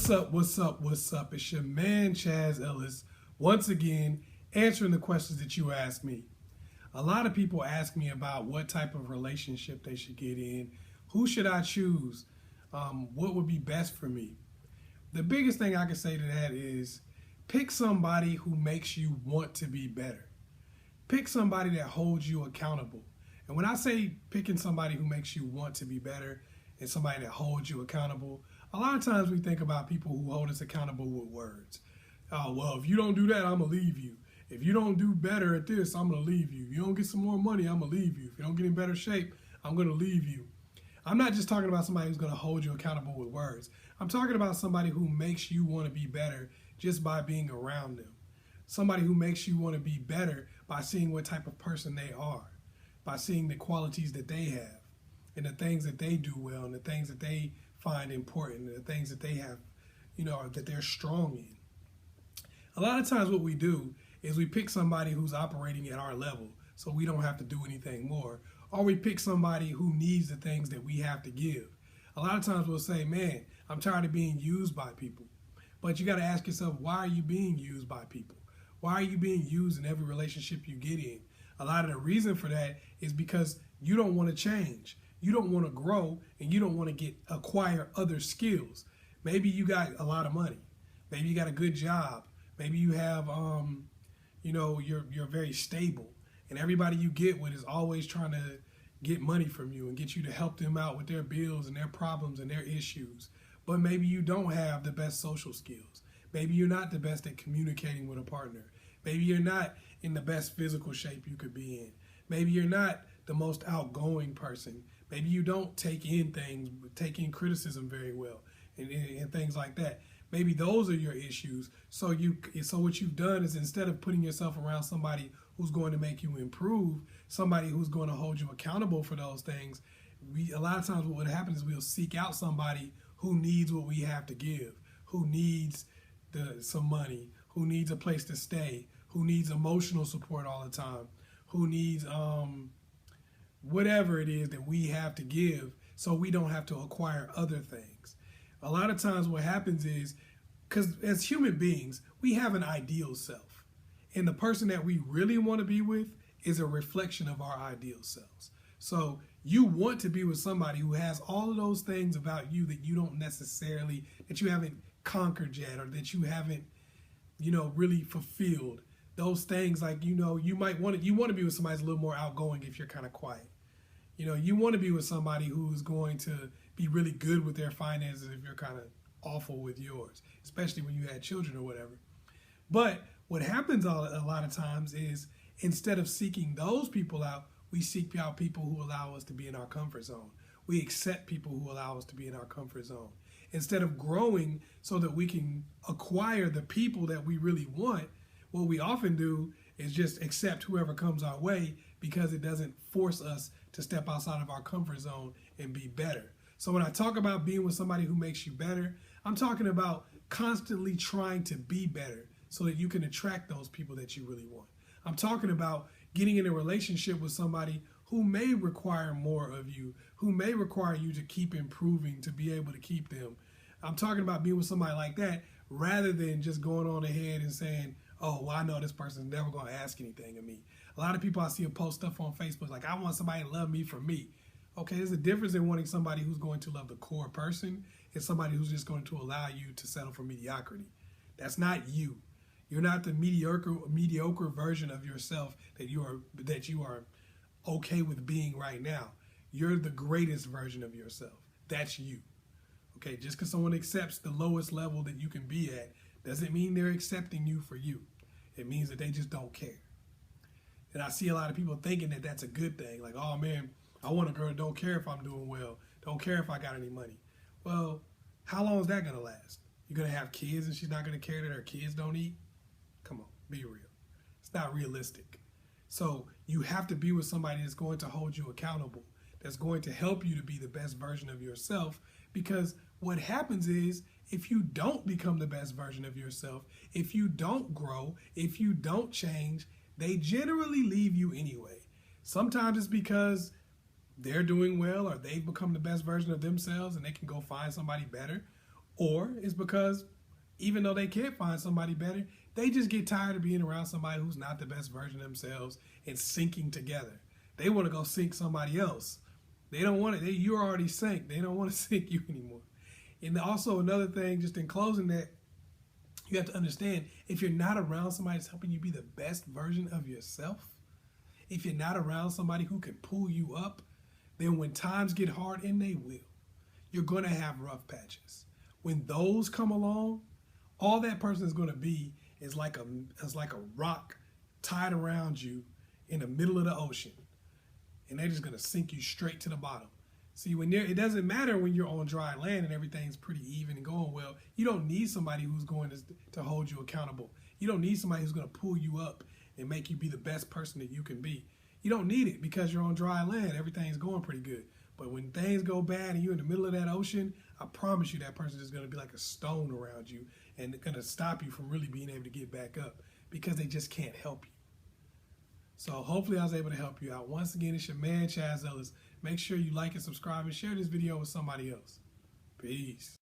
What's up, what's up, what's up? It's your man, Chaz Ellis, once again, answering the questions that you asked me. A lot of people ask me about what type of relationship they should get in. Who should I choose? What would be best for me? The biggest thing I can say to that is pick somebody who makes you want to be better. Pick somebody that holds you accountable. And when I say picking somebody who makes you want to be better and somebody that holds you accountable, a lot of times we think about people who hold us accountable with words. Well, if you don't do that, I'm going to leave you. If you don't do better at this, I'm going to leave you. If you don't get some more money, I'm going to leave you. If you don't get in better shape, I'm going to leave you. I'm not just talking about somebody who's going to hold you accountable with words. I'm talking about somebody who makes you want to be better just by being around them. Somebody who makes you want to be better by seeing what type of person they are, by seeing the qualities that they have and the things that they do well and the things that they find important and the things that they have, that they're strong in. A lot of times what we do is we pick somebody who's operating at our level so we don't have to do anything more, or we pick somebody who needs the things that we have to give. A lot of times we'll say, man, I'm tired of being used by people. But you got to ask yourself, why are you being used by people? Why are you being used in every relationship you get in? A lot of the reason for that is because you don't want to change. You don't want to grow, and you don't want to acquire other skills. Maybe you got a lot of money. Maybe you got a good job. Maybe you have, you're very stable, and everybody you get with is always trying to get money from you and get you to help them out with their bills and their problems and their issues. But maybe you don't have the best social skills. Maybe you're not the best at communicating with a partner. Maybe you're not in the best physical shape you could be in. Maybe you're not the most outgoing person. Maybe you don't take in criticism very well and things like that. Maybe those are your issues. So what you've done is, instead of putting yourself around somebody who's going to make you improve, somebody who's going to hold you accountable for those things, a lot of times what happens is we'll seek out somebody who needs what we have to give, who needs some money, who needs a place to stay, who needs emotional support all the time, who needs whatever it is that we have to give so we don't have to acquire other things. A lot of times what happens is, because as human beings, we have an ideal self. And the person that we really want to be with is a reflection of our ideal selves. So you want to be with somebody who has all of those things about you that you don't necessarily, that you haven't conquered yet, or that you haven't, really fulfilled. Those things, like, you want to be with somebody who's a little more outgoing if you're kind of quiet. You want to be with somebody who's going to be really good with their finances if you're kind of awful with yours, especially when you had children or whatever. But what happens a lot of times is, instead of seeking those people out, we seek out people who allow us to be in our comfort zone. We accept people who allow us to be in our comfort zone. Instead of growing so that we can acquire the people that we really want, what we often do is just accept whoever comes our way because it doesn't force us to step outside of our comfort zone and be better. So when I talk about being with somebody who makes you better, I'm talking about constantly trying to be better so that you can attract those people that you really want. I'm talking about getting in a relationship with somebody who may require more of you, who may require you to keep improving to be able to keep them. I'm talking about being with somebody like that rather than just going on ahead and saying, oh, well, I know this person's never going to ask anything of me. A lot of people I see post stuff on Facebook like, I want somebody to love me for me. Okay, there's a difference in wanting somebody who's going to love the core person and somebody who's just going to allow you to settle for mediocrity. That's not you. You're not the mediocre version of yourself that you are okay with being right now. You're the greatest version of yourself. That's you. Okay, just because someone accepts the lowest level that you can be at doesn't mean they're accepting you for you. It means that they just don't care. And I see a lot of people thinking that that's a good thing. Like, oh man, I want a girl that don't care if I'm doing well, don't care if I got any money. Well, how long is that going to last? You're going to have kids and she's not going to care that her kids don't eat? Come on, be real. It's not realistic. So you have to be with somebody that's going to hold you accountable, that's going to help you to be the best version of yourself, because what happens is, if you don't become the best version of yourself, if you don't grow, if you don't change, they generally leave you anyway. Sometimes it's because they're doing well or they've become the best version of themselves and they can go find somebody better. Or it's because even though they can't find somebody better, they just get tired of being around somebody who's not the best version of themselves and sinking together. They want to go sink somebody else. They don't want it. You're already sank. They don't want to sink you anymore. And also another thing, just in closing, that you have to understand, if you're not around somebody that's helping you be the best version of yourself, if you're not around somebody who can pull you up, then when times get hard, and they will, you're going to have rough patches. When those come along, all that person is going to be is like a rock tied around you in the middle of the ocean. And they're just going to sink you straight to the bottom. See, it doesn't matter when you're on dry land and everything's pretty even and going well. You don't need somebody who's going to hold you accountable. You don't need somebody who's going to pull you up and make you be the best person that you can be. You don't need it because you're on dry land. Everything's going pretty good. But when things go bad and you're in the middle of that ocean, I promise you that person is going to be like a stone around you and going to stop you from really being able to get back up because they just can't help you. So hopefully I was able to help you out. Once again, it's your man, Chazzellis. Make sure you like and subscribe and share this video with somebody else. Peace.